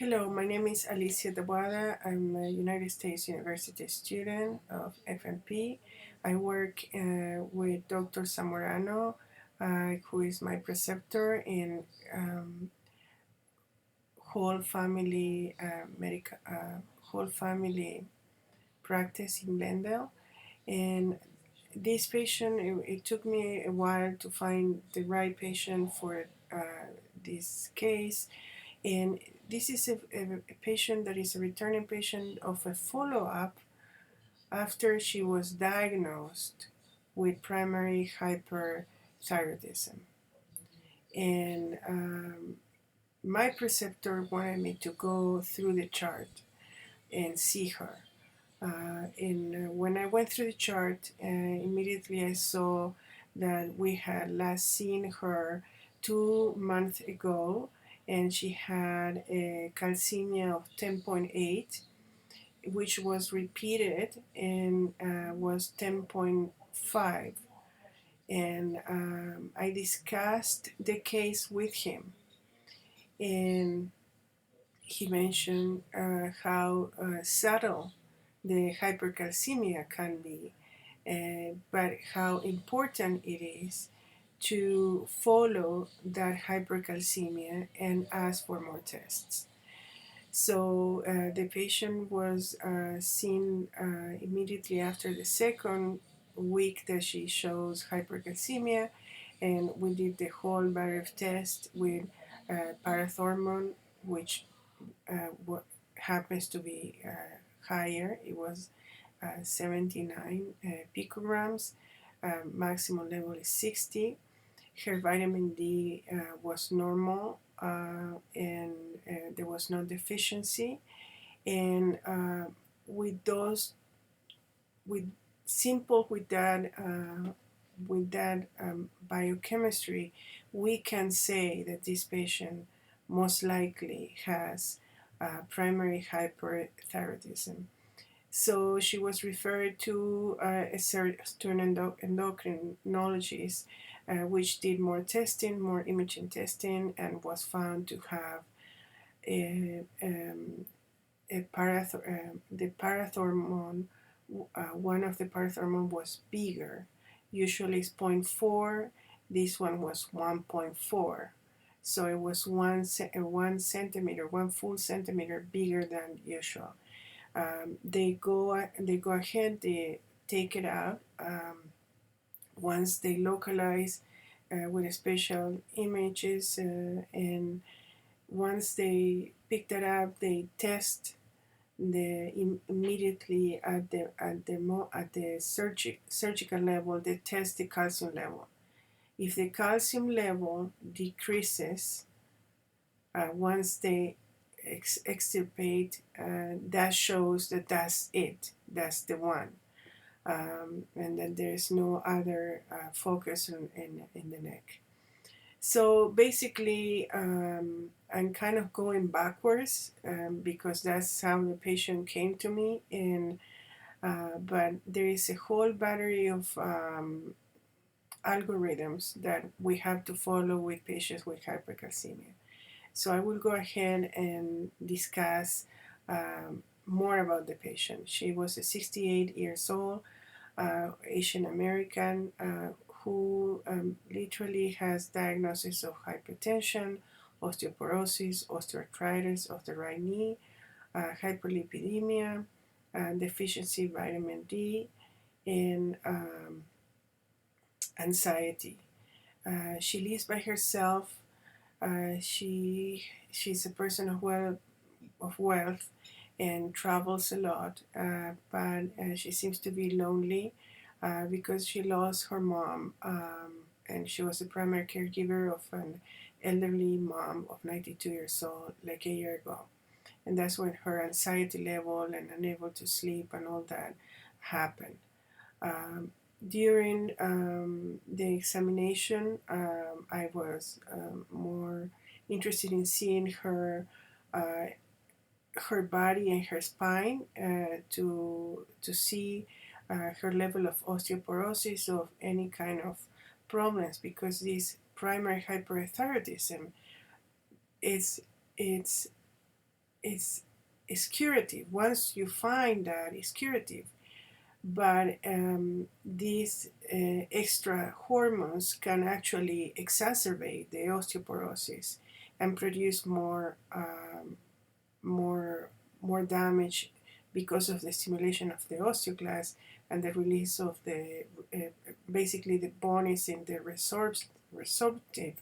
Hello, my name is Alicia Taboada. I'm a United States University student of FNP. I work with Dr. Zamorano, who is my preceptor in whole family whole family practice in Glendale. And this patient, it took me a while to find the right patient for this case. And this is a patient that is a returning patient of a follow-up after she was diagnosed with primary hyperthyroidism. And my preceptor wanted me to go through the chart and see her. And when I went through the chart, immediately I saw that we had last seen her 2 months ago, and she had a calcemia of 10.8, which was repeated and was 10.5. And I discussed the case with him, and he mentioned how subtle the hypercalcemia can be, but how important it is to follow that hypercalcemia and ask for more tests. So the patient was seen immediately after the second week that she shows hypercalcemia, and we did the whole body of tests with parathormone, which what happens to be higher. It was 79 picograms. Maximum level is 60. Her vitamin D was normal, and there was no deficiency. And with those, with simple with that biochemistry, we can say that this patient most likely has primary hyperthyroidism. So she was referred to an endocrinologist, which did more testing, more imaging testing, and was found to have the parathormone. One of the parathormone was bigger. Usually it's zero point 0.4. This one was 1.4. So it was 1 centimeter, 1 full centimeter bigger than usual. They go ahead, they take it out. Once they localize with special images, and once they pick that up, they test immediately at the surgical level. They test the calcium level. If the calcium level decreases once they extirpate, that shows that that's it. That's the one. And that there's no other focus in the neck. So basically, I'm kind of going backwards because that's how the patient came to me. And but there is a whole battery of algorithms that we have to follow with patients with hypercalcemia. So I will go ahead and discuss more about the patient. She was a 68 years old, Asian American, who literally has diagnosis of hypertension, osteoporosis, osteoarthritis of the right knee, hyperlipidemia, deficiency vitamin D, and anxiety. She lives by herself. She's a person of wealth and travels a lot, but she seems to be lonely because she lost her mom, and she was the primary caregiver of an elderly mom of 92 years old like a year ago. And that's when her anxiety level and unable to sleep and all that happened. Um, During the examination, I was more interested in seeing uh, her body and her spine to see her level of osteoporosis or any kind of problems, because this primary hyperthyroidism is it's it's it's curative. Once you find that, it's curative. But these extra hormones can actually exacerbate the osteoporosis and produce more more damage because of the stimulation of the osteoclast and the release of the basically the bone is in the resorptive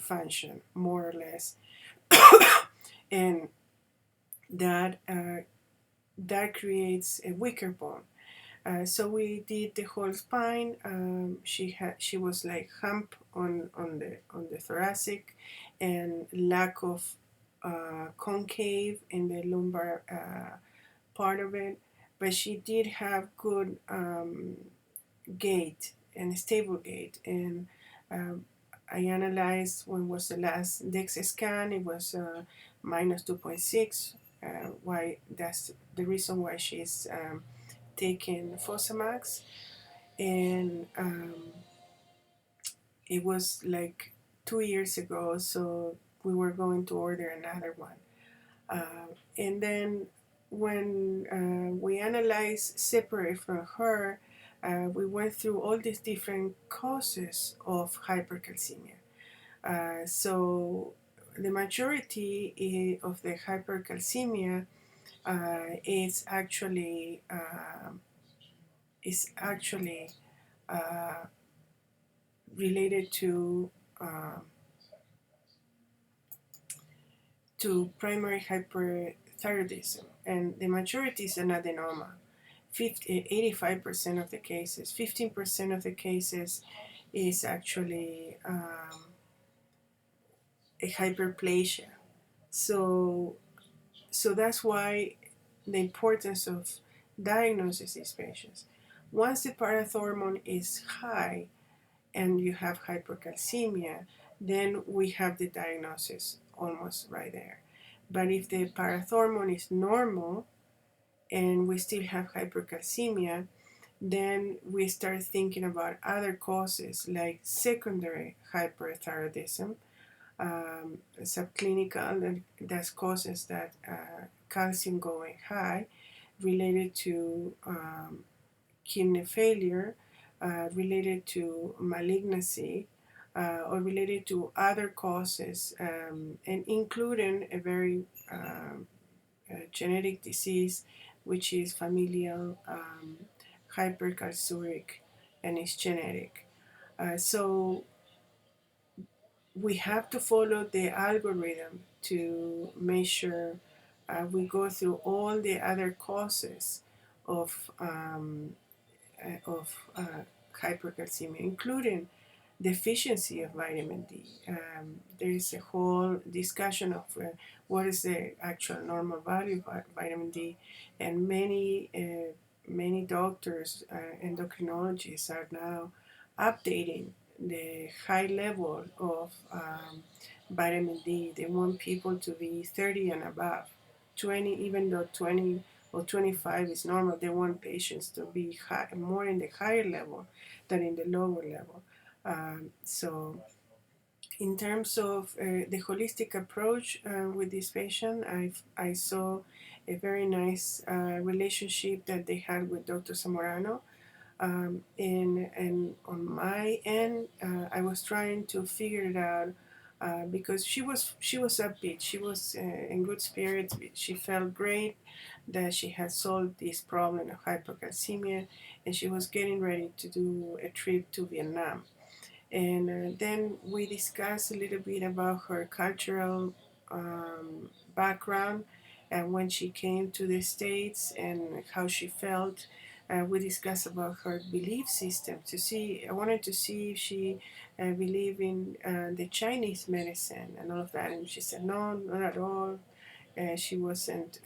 function more or less, and that that creates a weaker bone. So we did the whole spine. She was like hump on the thoracic, and lack of concave in the lumbar part of it. But she did have good gait and stable gait. And um, I analyzed when was the last DEXA scan. It was minus 2.6. Why that's the reason why she's taking Fosamax, and it was like 2 years ago, so we were going to order another one. And then when we analyzed separate from her, we went through all these different causes of hypercalcemia. So the majority of the hypercalcemia is actually uh, related um, to primary hyperthyroidism, and the majority is an adenoma. 85% of the cases, 15% of the cases is actually a hyperplasia. So, so that's why the importance of diagnosis these patients. Once the parathormone is high, and you have hypercalcemia, then we have the diagnosis almost right there. But if the parathormone is normal and we still have hypercalcemia, then we start thinking about other causes like secondary hyperthyroidism, subclinical, that causes that calcium going high related to kidney failure, related to malignancy, or related to other causes, and including a very genetic disease, which is familial hypercalciuric, and it's genetic. So we have to follow the algorithm to make sure we go through all the other causes of hypercalcemia, including deficiency of vitamin D. There is a whole discussion of what is the actual normal value of vitamin D, and many doctors, endocrinologists, are now updating the high level of vitamin D. They want people to be 30 and above. 20, even though 20 or 25 is normal, they want patients to be more in the higher level than in the lower level. So, in terms of the holistic approach with this patient, I saw a very nice relationship that they had with Dr. Zamorano. And on my end, I was trying to figure it out because she was upbeat. She was in good spirits. She felt great that she had solved this problem of hypercalcemia, and she was getting ready to do a trip to Vietnam. And then we discussed a little bit about her cultural background and when she came to the States and how she felt. We discussed about her belief system to see. I wanted to see if she believed in the Chinese medicine and all of that, and she said no, not at all. She wasn't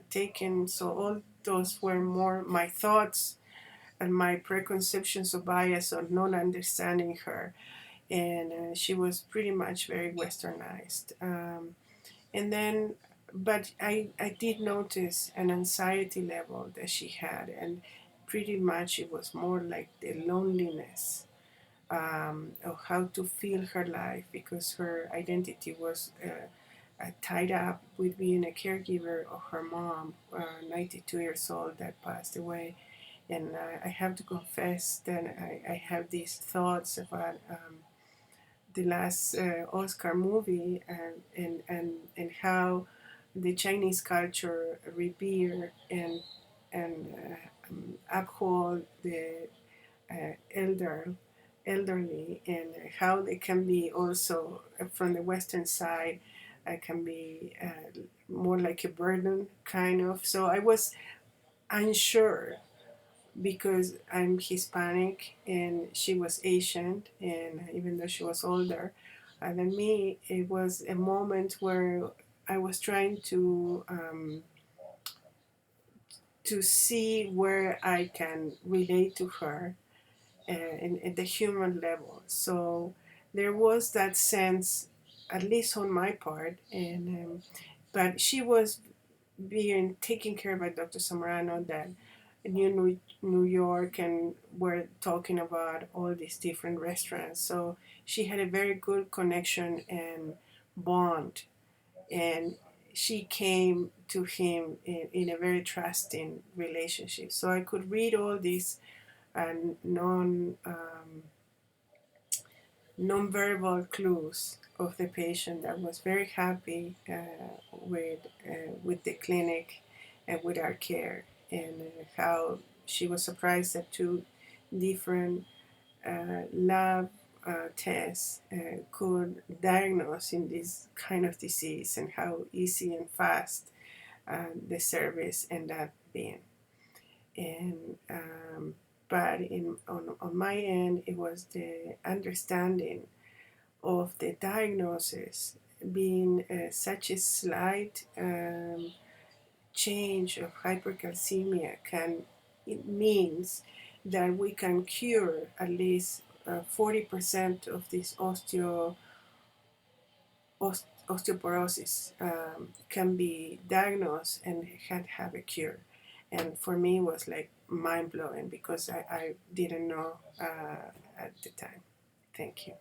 taken. So all those were more my thoughts and my preconceptions of bias of not understanding her, and she was pretty much very westernized. And then, but I did notice an anxiety level that she had, and pretty much it was more like the loneliness of how to feel her life because her identity was tied up with being a caregiver of her mom, 92 years old, that passed away. And I have to confess that I have these thoughts about the last Oscar movie, and how the Chinese culture revere and uphold the elderly, and how they can be also from the Western side, can be more like a burden, kind of. So I was unsure because I'm Hispanic and she was Asian, and even though she was older than me, it was a moment where I was trying to see where I can relate to her at the human level. So there was that sense, at least on my part, and but she was being taken care of by Dr. Samorano, that knew New York and were talking about all these different restaurants. So she had a very good connection and bond, and she came to him in a very trusting relationship. So I could read all these non-verbal clues of the patient that was very happy with the clinic and with our care, and how she was surprised that two different lab tests could diagnose in this kind of disease, and how easy and fast the service ended up being. And but on my end, it was the understanding of the diagnosis being such a slight change of hypercalcemia, can it means that we can cure at least 40% of this osteoporosis, can be diagnosed and can have a cure. And for me, it was like mind blowing because I didn't know at the time. Thank you.